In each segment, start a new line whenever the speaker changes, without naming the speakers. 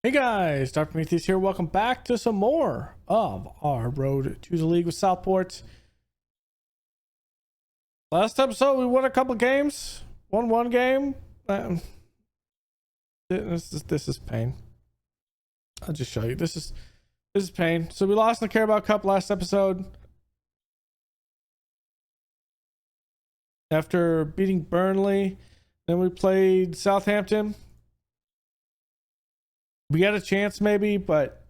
Hey guys, Dr. Prometheus here. Welcome back to some more of our Road to the League with Southport. Last episode, we won a couple games. Won one game. This is pain. I'll just show you. This is pain. So we lost in the Carabao Cup last episode. After beating Burnley, then we played Southampton. We had a chance maybe, but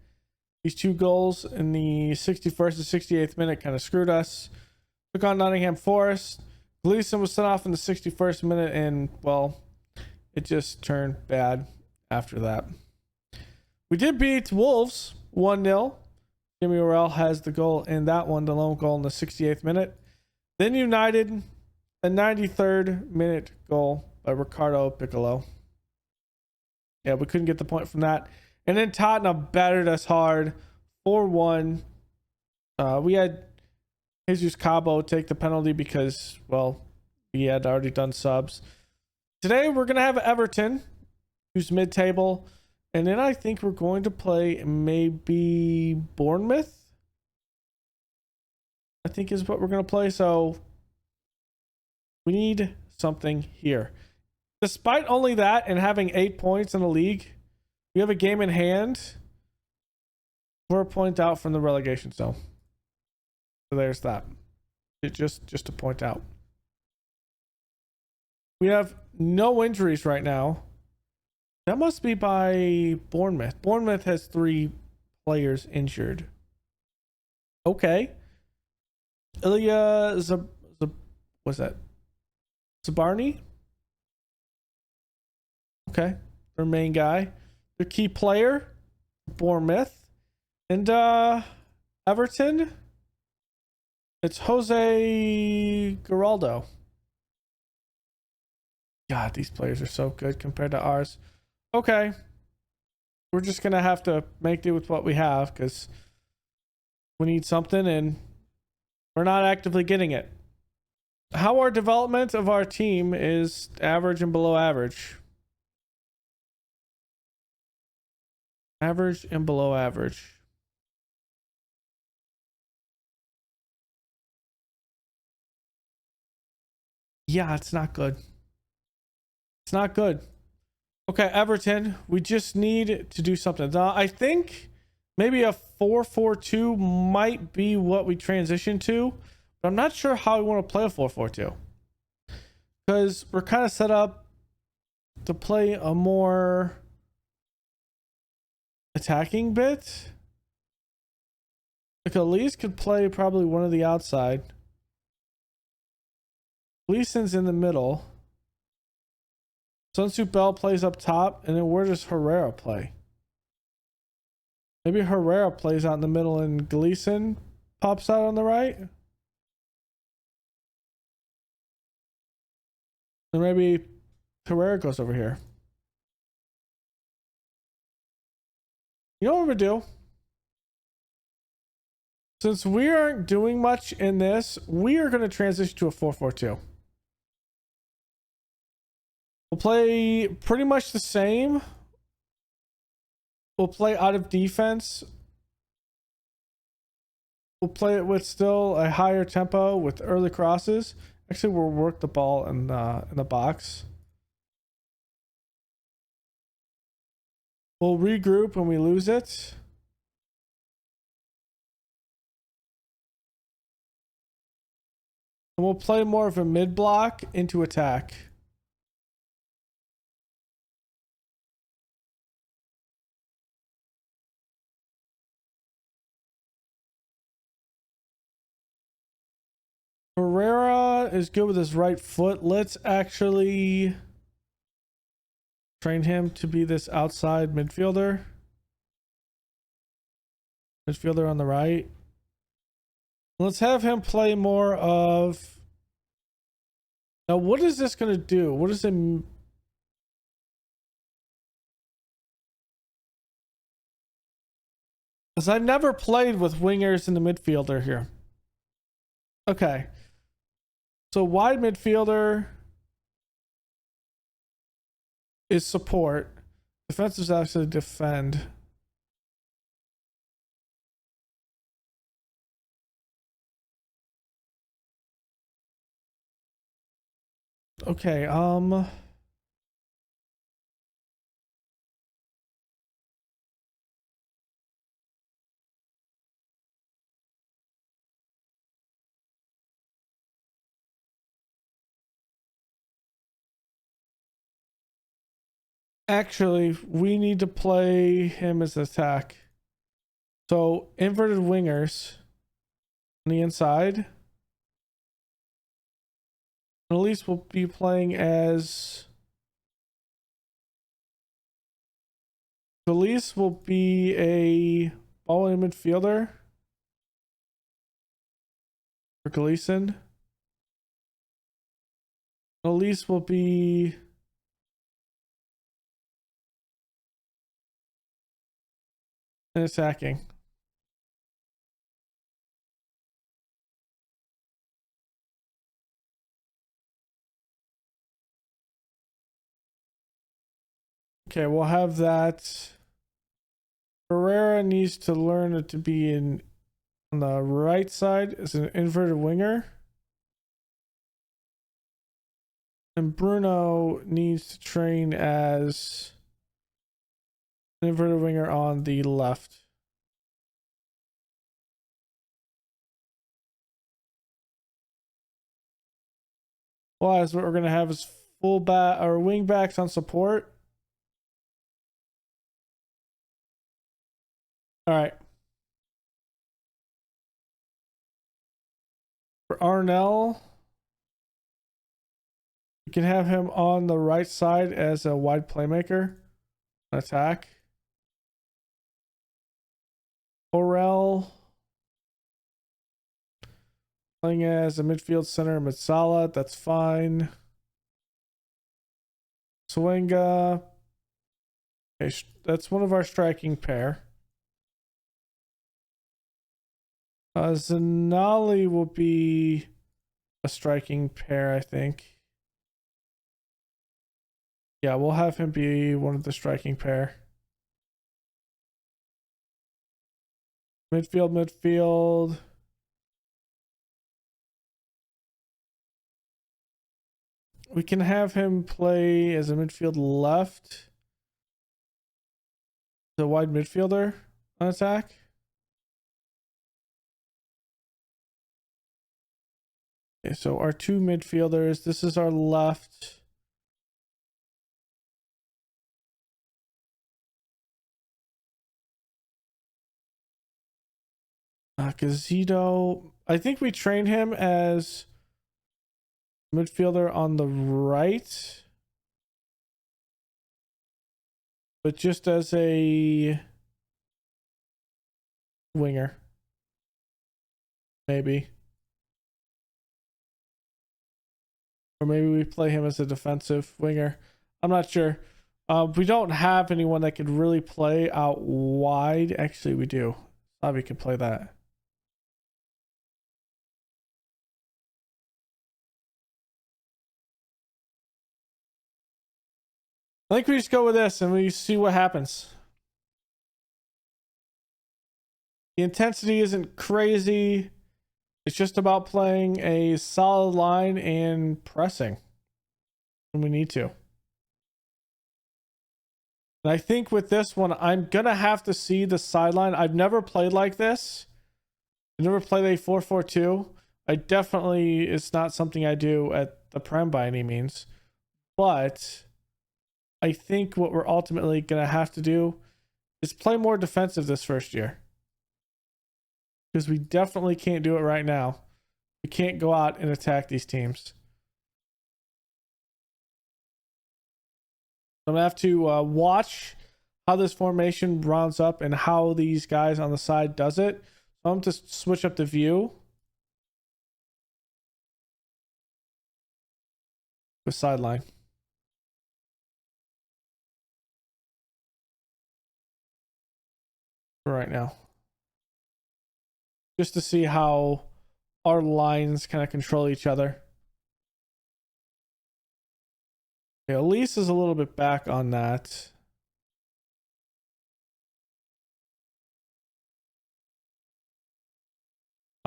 these two goals in the 61st and 68th minute kind of screwed us. Took on Nottingham Forest. Gleason was sent off in the 61st minute, and well, it just turned bad after that. We did beat Wolves 1-0. Jimmy Orell has the goal in that one, the lone goal in the 68th minute. Then United, a 93rd minute goal by Ricardo Piccolo. Yeah, we couldn't get the point from that. And then Tottenham battered us hard, 4-1. We had Jesus Cabo take the penalty because, well, he had already done subs. Today we're going to have Everton, who's mid-table. And then I think we're going to play maybe Bournemouth, I think is what we're going to play. So we need something here. Despite only that and having 8 points in the league, we have a game in hand. We're a point out from the relegation zone. So there's that. Just to point out. We have no injuries right now. That must be by Bournemouth. Bournemouth has 3 players injured. Okay. Ilya what's that? Zabarny? Okay, their main guy, their key player, Bournemouth, and Everton. It's Jose Geraldo. God, these players are so good compared to ours. Okay, we're just gonna have to make do with what we have because we need something, and we're not actively getting it. How our development of our team is average and below average. Average and below average. Yeah, it's not good. It's not good. Okay, Everton, we just need to do something. Now, I think maybe a 4-4-2 might be what we transition to, but I'm not sure how we want to play a 4-4-2 because we're kind of set up to play a more attacking bit. Like Elise could play probably one of the outside. Gleason's in the middle. Sunsu Bell plays up top, and then where does Herrera play? Maybe Herrera plays out in the middle and Gleason pops out on the right. Or maybe Herrera goes over here. You know what we're gonna do? Since we aren't doing much in this, we are going to transition to a 4-4-2. We'll play pretty much the same. We'll play out of defense. We'll play it with still a higher tempo with early crosses. Actually, we'll work the ball in the box. We'll regroup when we lose it. And we'll play more of a mid block into attack. Herrera is good with his right foot. Let's actually train him to be this outside midfielder. Midfielder on the right. Let's have him play more of... Now, what is this going to do? What is it... Because I've never played with wingers in the midfielder here. Okay. So wide midfielder is support. Defensives actually defend. Okay, actually, we need to play him as attack. So inverted wingers on the inside. Elise will be playing as. Elise will be a ball in midfielder for Gleason. Elise will be. Attacking. Okay, we'll have that. Herrera needs to learn to be on the right side as an inverted winger. And Bruno needs to train as an inverted winger on the left. Well, as what we're going to have is full back or wing backs on support. All right. For Arnell, you can have him on the right side as a wide playmaker. Attack. Orel playing as a midfield center, Matsala. That's fine. Swenga. Okay, that's one of our striking pair. Zanali will be a striking pair, I think. Yeah, we'll have him be one of the striking pair. Midfield. We can have him play as a midfield left. The wide midfielder on attack. Okay, so our two midfielders. This is our left. Gazito. I think we train him as midfielder on the right, but just as a winger, maybe. Or maybe we play him as a defensive winger. I'm not sure. We don't have anyone that could really play out wide. Actually, we do. Savi can play that. I think we just go with this and we see what happens. The intensity isn't crazy. It's just about playing a solid line and pressing when we need to. And I think with this one, I'm going to have to see the sideline. I've never played like this. I've never played a 4-4-2. I definitely, it's not something I do at the Prem by any means. But I think what we're ultimately going to have to do is play more defensive this first year. Because we definitely can't do it right now. We can't go out and attack these teams. I'm going to have to watch how this formation rounds up and how these guys on the side does it. So I'm going to switch up the view. The sideline. For right now. Just to see how our lines kind of control each other. Okay, Elise is a little bit back on that.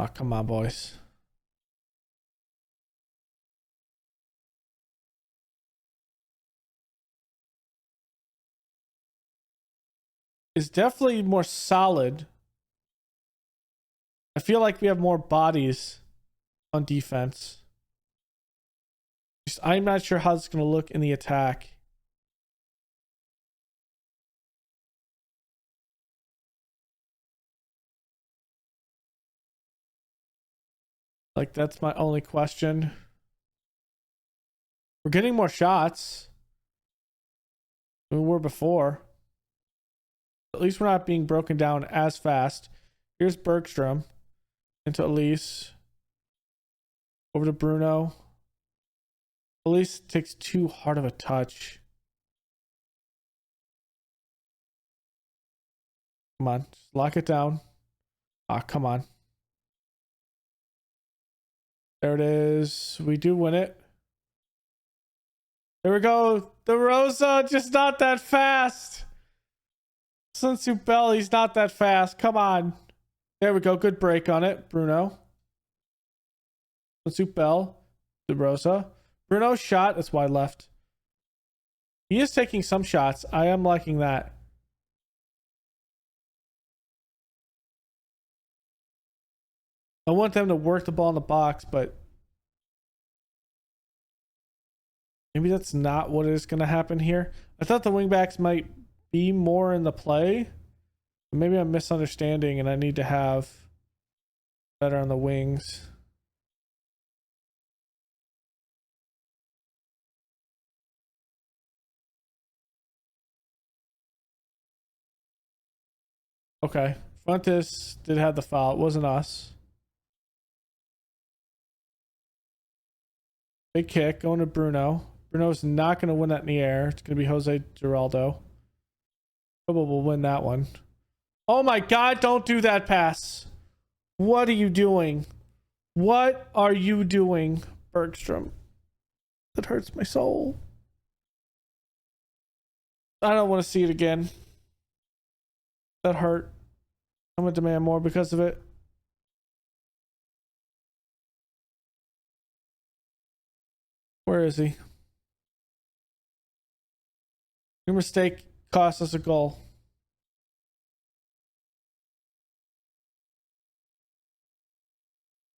Oh, come on, boys. Is definitely more solid. I feel like we have more bodies on defense. Just, I'm not sure how it's going to look in the attack. Like, that's my only question. We're getting more shots than we were before. At least we're not being broken down as fast. Here's Bergstrom into Elise. Over to Bruno. Elise takes too hard of a touch. Come on, just lock it down. Ah, come on. There it is. We do win it. There we go. The Rosa, just not that fast. Sunsu Bell, he's not that fast. Come on. There we go. Good break on it. Bruno. Sunsu Bell. The Rosa. Bruno shot. That's wide left. He is taking some shots. I am liking that. I want them to work the ball in the box, but maybe that's not what is going to happen here. I thought the wingbacks might be more in the play. Maybe I'm misunderstanding and I need to have better on the wings. Okay. Fuentes did have the foul. It wasn't us. Big kick going to Bruno. Bruno's not going to win that in the air. It's going to be Jose Giraldo. Probably will win that one. Oh my God, don't do that pass. What are you doing? What are you doing, Bergstrom? That hurts my soul. I don't want to see it again. That hurt. I'm going to demand more because of it. Where is he? Your mistake cost us a goal.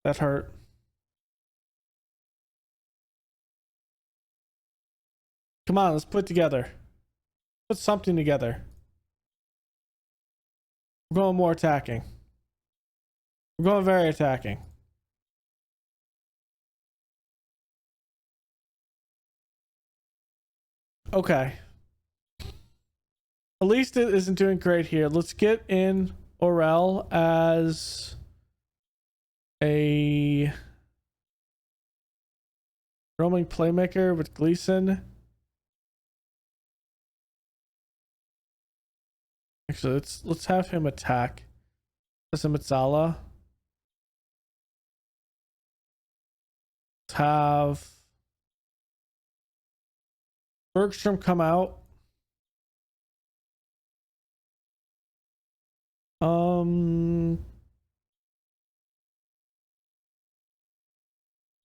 That hurt. Come on, let's put it together. Put something together. We're going more attacking. We're going very attacking. Okay. At least it isn't doing great here. Let's get in Orel as a roaming playmaker with Gleason. Actually, let's have him attack. Matsala. Let's have Bergstrom come out.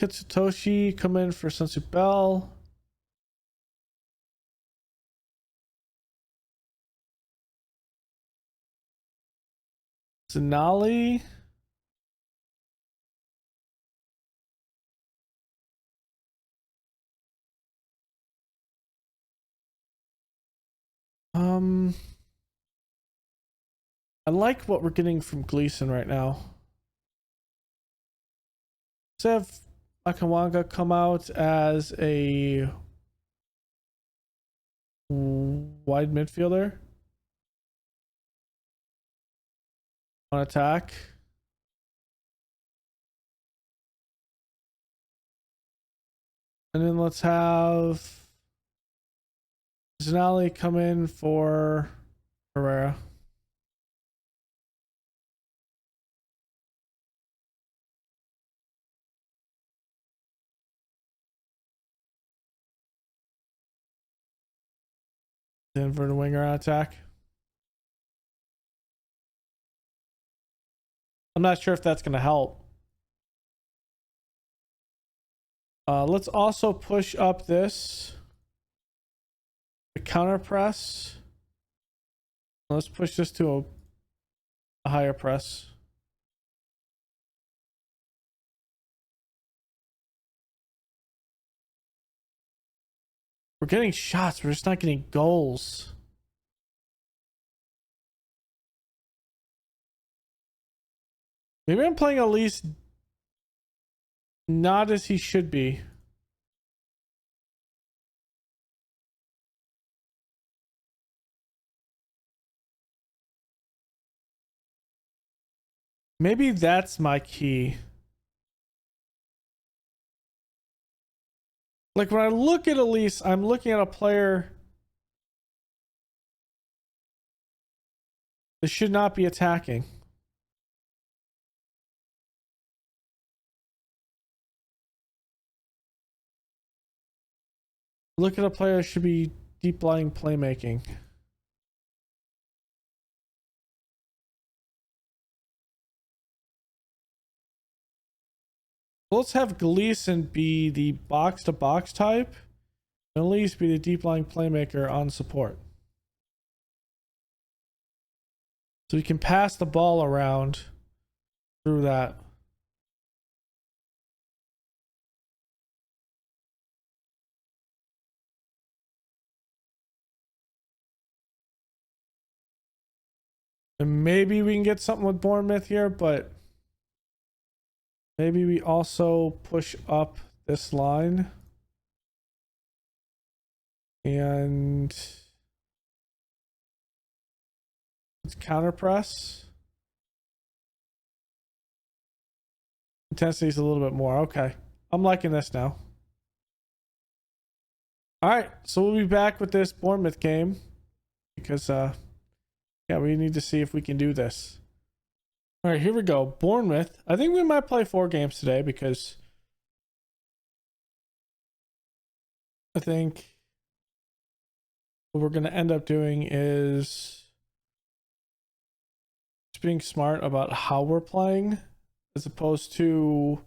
Kitsutoshi come in for Sunsu Bell. Zanali. I like what we're getting from Gleason right now. Let's have Akawanga come out as a wide midfielder on attack. And then let's have Zanali come in for Herrera. The inverted winger on attack. I'm not sure if that's going to help. Let's also push up the counter press. Let's push this to a higher press. We're getting shots, we're just not getting goals. Maybe I'm playing Elise not as he should be. Maybe that's my key. Like when I look at Elise, I'm looking at a player that should not be attacking. Look at a player that should be deep lying playmaking. Let's have Gleason be the box-to-box type, and Elise be the deep-lying playmaker on support. So you can pass the ball around through that. And maybe we can get something with Bournemouth here, but maybe we also push up this line. And let's counter press. Intensity is a little bit more. Okay. I'm liking this now. All right. So we'll be back with this Bournemouth game because, yeah, we need to see if we can do this. All right, here we go. Bournemouth. I think we might play 4 games today because I think what we're going to end up doing is just being smart about how we're playing as opposed to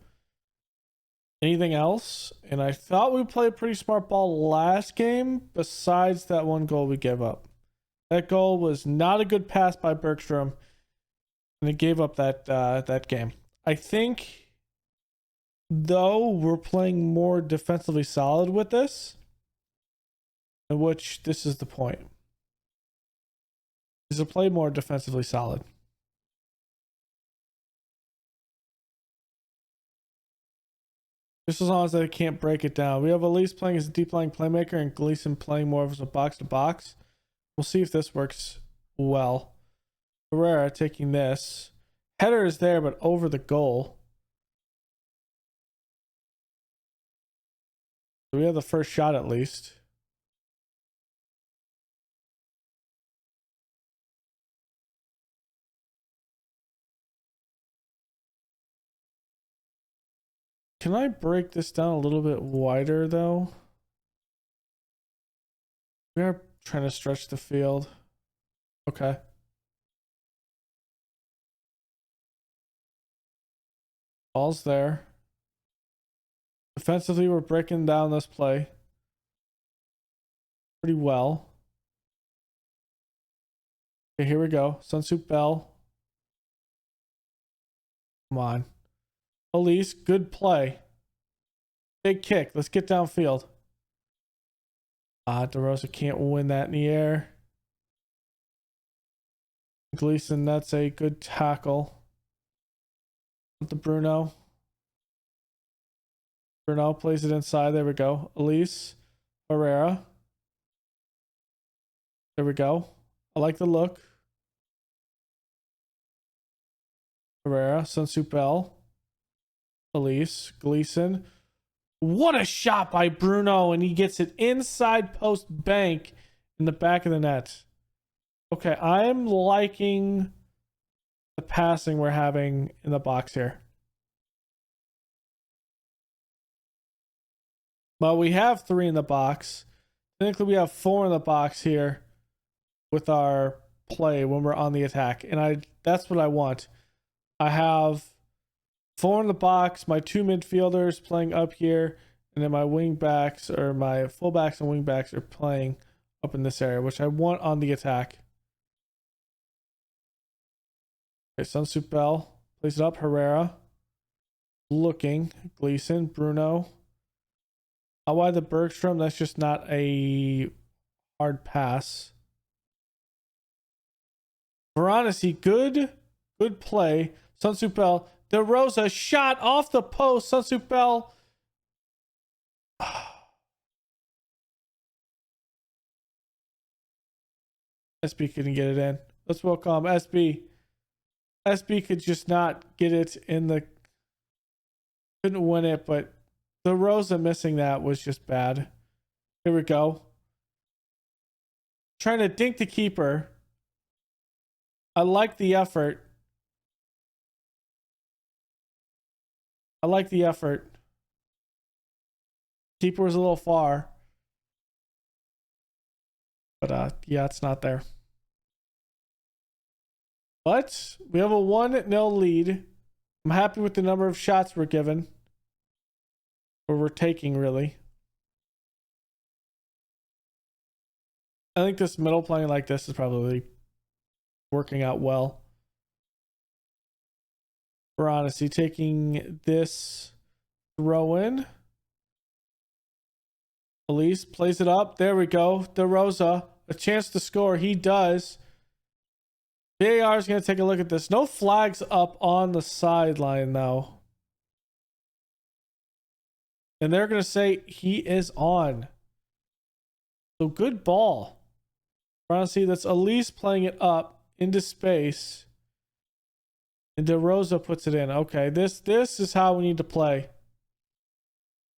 anything else. And I thought we played pretty smart ball last game besides that one goal we gave up. That goal was not a good pass by Bergstrom, and it gave up that game. I think, though, we're playing more defensively solid with this, in which this is the point, is to play more defensively solid. Just as long as I can't break it down. We have Elise playing as a deep-lying playmaker and Gleason playing more as a box-to-box. We'll see if this works well. Herrera taking this. Header is there, but over the goal. We have the first shot at least. Can I break this down a little bit wider though? We are trying to stretch the field. Okay. Ball's there. Defensively, we're breaking down this play pretty well. Okay, here we go. Sunsuit Bell. Come on. Elise, good play. Big kick. Let's get downfield. DeRosa can't win that in the air. Gleason, that's a good tackle. The Bruno. Bruno plays it inside. There we go. Elise. Herrera. There we go. I like the look. Herrera. Sunsuit Bell. Elise. Gleason. What a shot by Bruno, and he gets it inside post bank in the back of the net. Okay, I'm liking the passing we're having in the box here. Well, we have 3 in the box. Technically, we have 4 in the box here with our play when we're on the attack, and that's what I want. I have 4 in the box, my 2 midfielders playing up here, And then my wing backs or my fullbacks and wing backs are playing up in this area, which I want on the attack. Okay, Sunsup Bell plays it up. Herrera looking. Gleason, Bruno. Out wide the Bergstrom. That's just not a hard pass. Veronese, good play. Sunsup Bell. De Rosa shot off the post. Sunsup Bell. SB couldn't get it in. Let's welcome SB. SB could just not get it in the... Couldn't win it, but De Rosa missing that was just bad. Here we go. Trying to dink the keeper. I like the effort. Keeper was a little far. But yeah, it's not there. But we have a 1-0 lead. I'm happy with the number of shots we're given. Or we're taking, really. I think this middle playing like this is probably working out well. Veronese taking this throw in. Elise plays it up. There we go. De Rosa, a chance to score. He does. VAR is going to take a look at this. No flags up on the sideline, though. And they're going to say he is on. So good ball. Veronese, that's Elise playing it up into space. And De Rosa puts it in. Okay, this is how we need to play.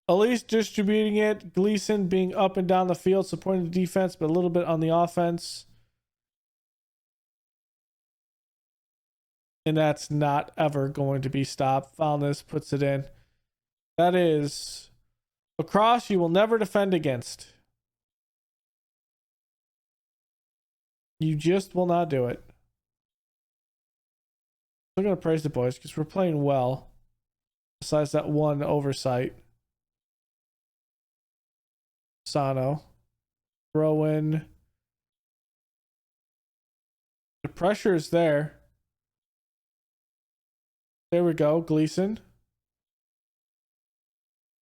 Elise distributing it. Gleason being up and down the field, supporting the defense, but a little bit on the offense. And that's not ever going to be stopped. Foulness puts it in. That is a cross you will never defend against. You just will not do it. I'm going to praise the boys because we're playing well. Besides that one oversight. Sano. Throw in. The pressure is there. There we go. Gleason.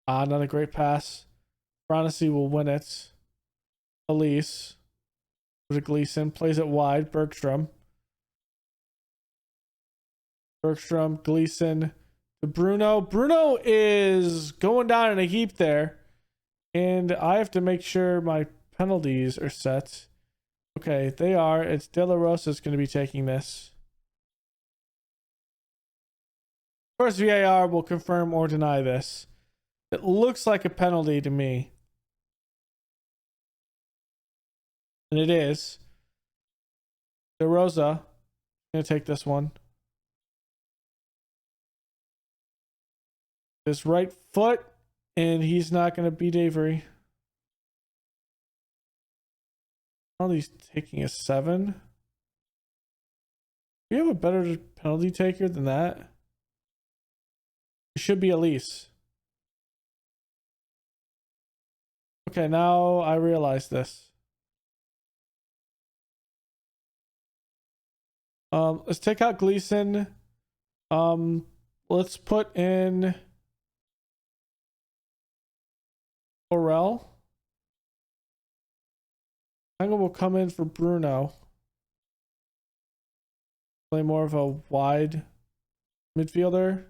Not a great pass. Veronese will win it. Elise. To Gleason. Plays it wide. Bergstrom. Gleason. To Bruno. Bruno is going down in a heap there. And I have to make sure my penalties are set. Okay, they are. It's De La Rosa is going to be taking this. First, VAR will confirm or deny this. It looks like a penalty to me. And it is. De Rosa going to take this one. His right foot, and he's not going to beat Avery. Oh, he's taking a 7. Do you have a better penalty taker than that? It should be Elise. Okay, now I realize this. Let's take out Gleason. Let's put in Orel. Tango will come in for Bruno. Play more of a wide midfielder.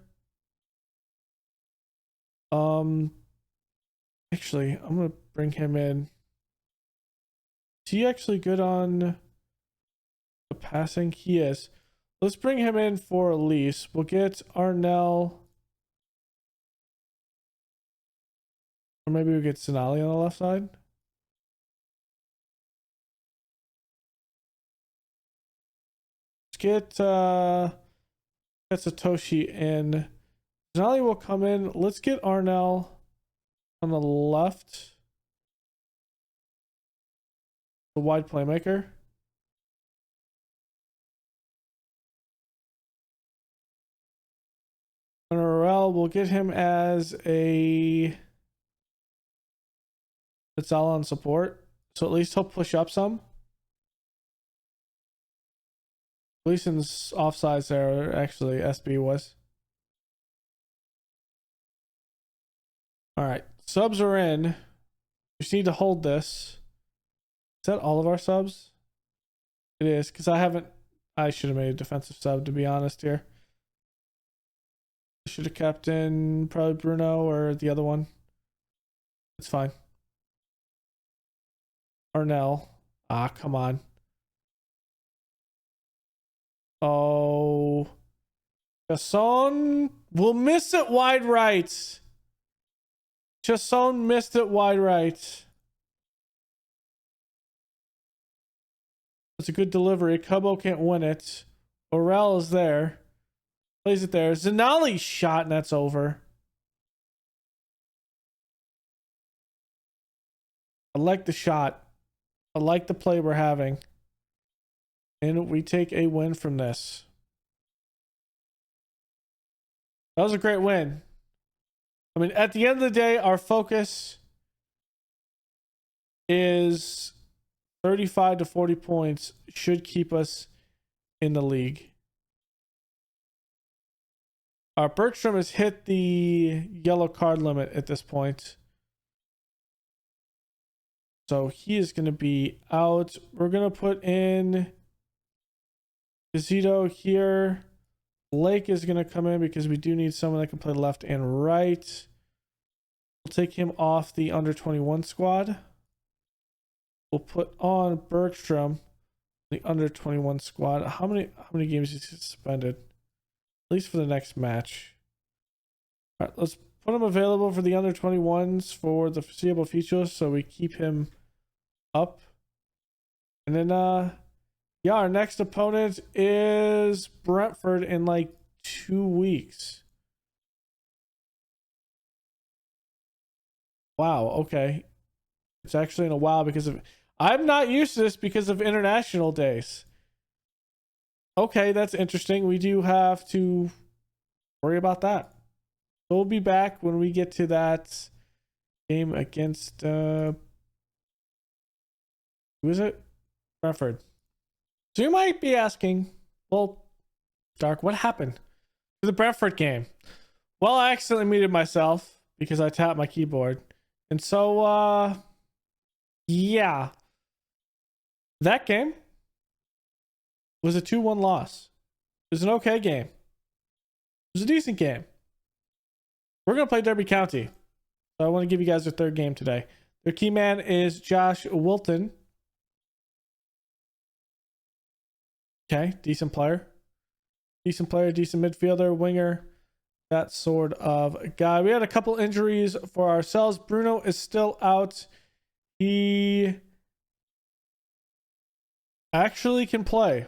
Actually, I'm gonna bring him in. Is he actually good on the passing? He is. Let's bring him in for Elise. We'll get Arnell. Or maybe we get Sonali on the left side. Let's get Satoshi in. Sonali will come in. Let's get Arnell on the left. The wide playmaker. And Arel, we'll get him as a It's all on support. So at least he'll push up some. Gleason's offsides there, actually, SB was. Alright, subs are in. We just need to hold this. Is that all of our subs? It is, because I should have made a defensive sub, to be honest here. I should have kept in probably Bruno or the other one. It's fine. Arnell. Ah, come on. Oh. Chasson will miss it wide right. Chasson missed it wide right. It's a good delivery. Cubbo can't win it. Orel is there. Plays it there. Zanali shot and that's over. I like the shot. I like the play we're having. And we take a win from this. That was a great win. I mean, at the end of the day, our focus is 35 to 40 points should keep us in the league. Bergstrom has hit the yellow card limit at this point. So he is going to be out. We're going to put in Gazito here. Lake is going to come in because we do need someone that can play left and right. We'll take him off the under 21 squad. We'll put on Bergstrom, the under 21 squad. How many games is he suspended? At least for the next match. All right, let's put him available for the under 21s for the foreseeable future so we keep him up. And then yeah, our next opponent is Brentford in like 2 weeks. Wow, okay. It's actually in a while because of... I'm not used to this because of international days. Okay, that's interesting. We do have to worry about that. So we'll be back when we get to that game against... who is it? Brentford. So you might be asking, well, Dark, what happened to the Brentford game? Well, I accidentally muted myself because I tapped my keyboard. And so, yeah. That game was a 2-1 loss. It was an okay game. It was a decent game. We're going to play Derby County. So I want to give you guys their third game today. Their key man is Josh Wilton. Okay, decent player. Decent player, decent midfielder, winger, that sort of guy. We had a couple injuries for ourselves. Bruno is still out. He actually can play.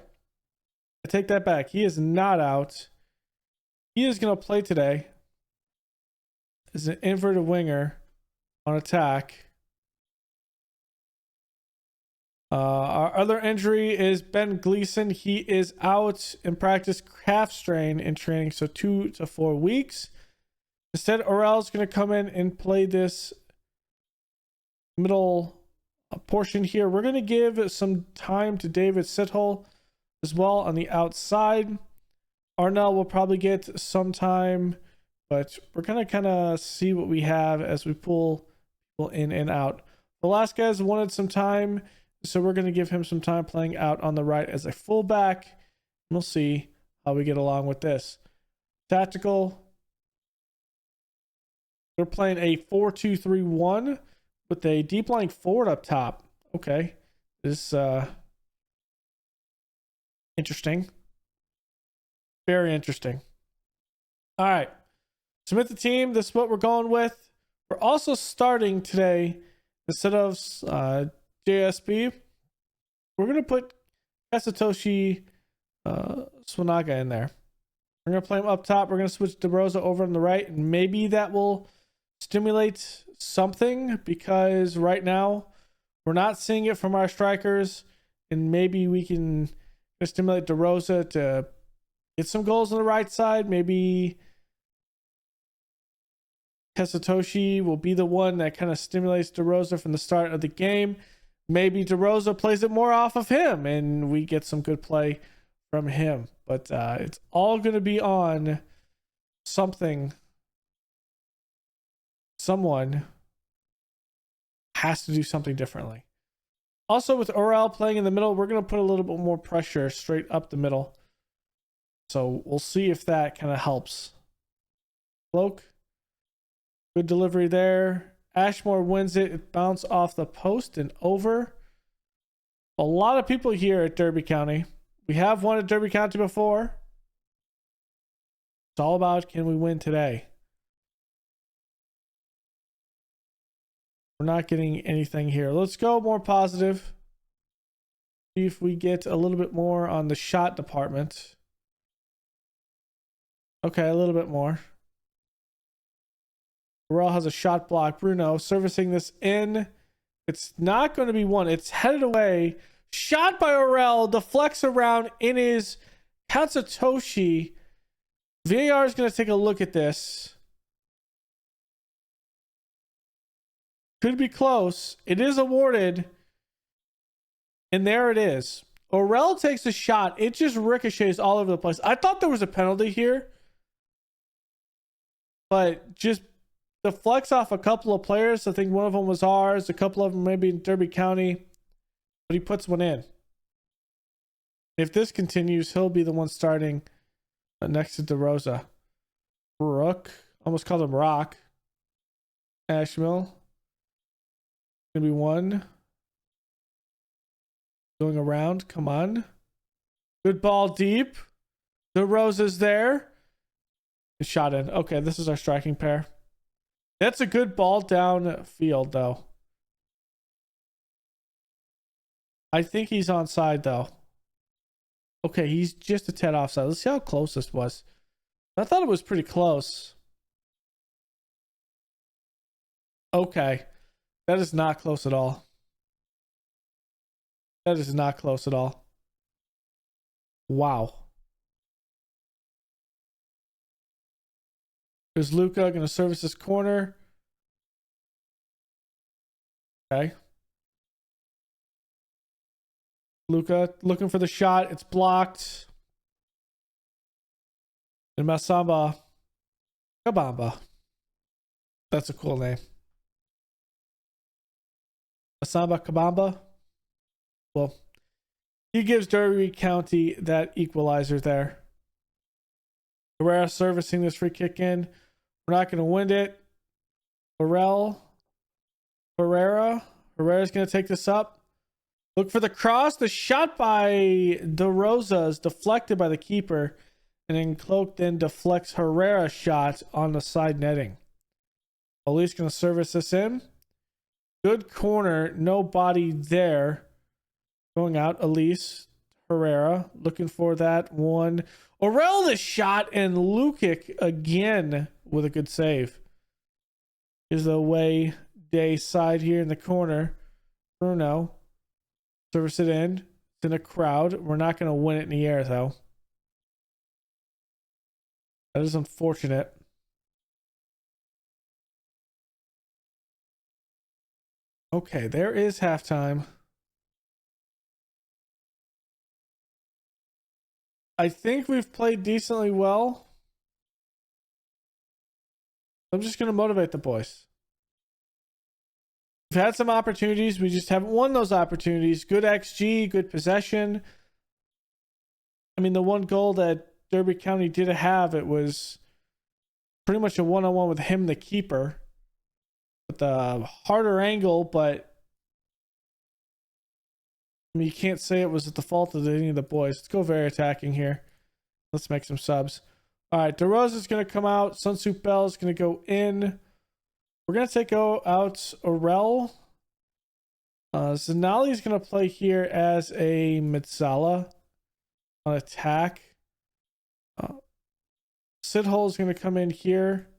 I take that back. He is not out. He is going to play today as an inverted winger on attack. Our other injury is Ben Gleason. He is out in practice, calf strain in training, so 2 to 4 weeks. Instead, Orel's going to come in and play this middle portion here. We're going to give some time to David Sithole as well on the outside. Arnell will probably get some time, but we're going to kind of see what we have as we pull people in and out. Velasquez wanted some time, so we're going to give him some time playing out on the right as a fullback. We'll see how we get along with this. Tactical. They're playing a 4-2-3-1 with a deep lying forward up top. Okay. This interesting. Very interesting. All right. Submit the team. This is what we're going with. We're also starting today, instead of JSB, we're going to put Kasatoshi Swanaga in there. We're going to play him up top. We're going to switch De Rosa over on the right, and maybe that will stimulate something, because right now we're not seeing it from our strikers, and maybe we can stimulate De Rosa to get some goals on the right side. Maybe Satoshi will be the one that kind of stimulates DeRosa from the start of the game. Maybe DeRosa plays it more off of him and we get some good play from him. But it's all going to be on something. Someone has to do something differently. Also, with Orel playing in the middle, we're going to put a little bit more pressure straight up the middle. So we'll see if that kind of helps. Cloak. Good delivery there. Ashmore wins it. It bounced off the post and over. A lot of people here at Derby County. We have won at Derby County before. It's all about, can we win today? We're not getting anything here. Let's go more positive. See if we get a little bit more on the shot department. Okay, a little bit more. Burrell has a shot block. Bruno servicing this in. It's not going to be one. It's headed away. Shot by Orel. Deflects around in his Katsatoshi. VAR is going to take a look at this. Could be close. It is awarded. And there it is. Orel takes a shot. It just ricochets all over the place. I thought there was a penalty here. But just deflects off a couple of players. I think one of them was ours. A couple of them maybe in Derby County. But he puts one in. If this continues, he'll be the one starting next to DeRosa. Rook. Almost called him Rock. Ashmill. Gonna be one. Going around. Come on. Good ball deep. DeRosa's there. Shot in. Okay, this is our striking pair. That's a good ball down field, though. I think he's onside, though. Okay, he's just a tad offside. Let's see how close this was. I thought it was pretty close. Okay. That is not close at all. That is not close at all. Wow. There's Luca going to service this corner. Okay. Luca looking for the shot. It's blocked. And Masamba Kabamba. That's a cool name. Masamba Kabamba. Well, he gives Derby County that equalizer there. Herrera servicing this free kick in. We're not going to win it. Herrera's going to take this up. Look for the cross. The shot by DeRosa is deflected by the keeper. And then Cloak then deflects Herrera's shot on the side netting. Elise going to service this in. Good corner. No body there. Going out. Elise. Herrera. Looking for that one. Orel the shot. And Lukic again with a good save. Is the away day side here in the corner. Bruno. Service it in. It's in a crowd. We're not going to win it in the air, though. That is unfortunate. Okay, there is halftime. I think we've played decently well. I'm just going to motivate the boys. We've had some opportunities. We just haven't won those opportunities. Good XG, good possession. I mean, the one goal that Derby County did have, it was pretty much a one-on-one with him, the keeper. With the harder angle, but I mean, you can't say it was at the fault of any of the boys. Let's go very attacking here. Let's make some subs. All right, DeRosa's going to come out. Sunsuit Bell's going to go in. We're going to take out Orel. Zanali's going to play here as a Mitsala on attack. Sidhull is going to come in here.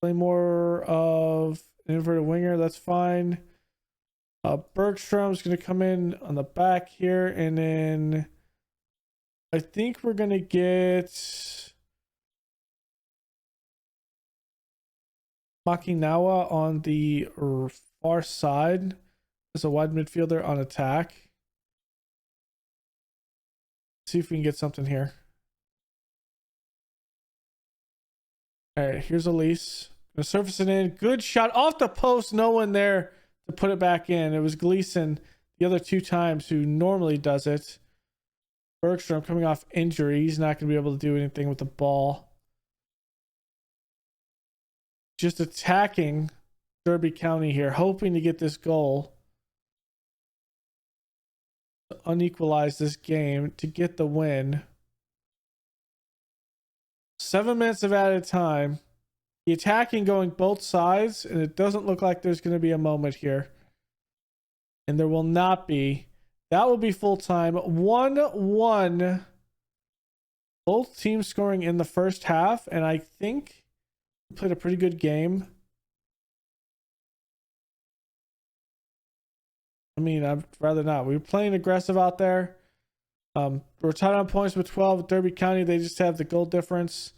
Play more of an inverted winger. That's fine. Bergstrom's going to come in on the back here. And then I think we're going to get... Makinawa on the far side as a wide midfielder on attack. See if we can get something here. All right, here's Elise. Gonna surface it in. Good shot off the post. No one there to put it back in. It was Gleason the other 2 times who normally does it. Bergstrom coming off injury. He's not going to be able to do anything with the ball. Just attacking Derby County here, hoping to get this goal to unequalize this game to get the win. 7 minutes of added time. The attacking going both sides, and it doesn't look like there's going to be a moment here. And there will not be. That will be full time. 1-1. Both teams scoring in the first half, and I think we played a pretty good game. I mean, I'd rather not. We were playing aggressive out there. We're tied on points with 12. Derby County, they just have the goal difference.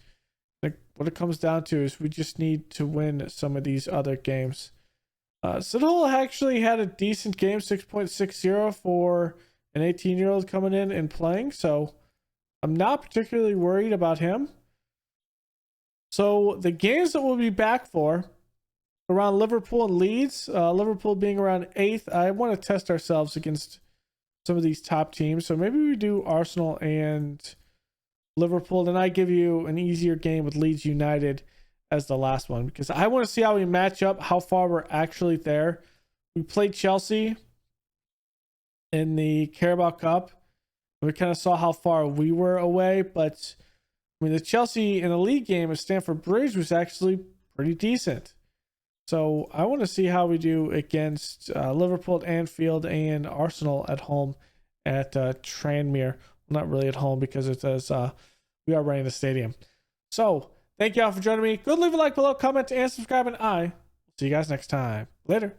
Like, what it comes down to is we just need to win some of these other games. Sidhull actually had a decent game, 6.60 for an 18-year-old coming in and playing. So I'm not particularly worried about him. So the games that we'll be back for around Liverpool and Leeds, Liverpool being around 8th, I want to test ourselves against some of these top teams. So maybe we do Arsenal and Liverpool. Then I give you an easier game with Leeds United as the last one, because I want to see how we match up, how far we're actually there. We played Chelsea in the Carabao Cup. We kind of saw how far we were away, but I mean, the Chelsea in the league game at Stamford Bridge was actually pretty decent. So I want to see how we do against Liverpool at Anfield and Arsenal at home at Tranmere. Well, not really at home because it says we are running the stadium. So thank you all for joining me. Go leave a like below, comment, and subscribe, and I will see you guys next time. Later.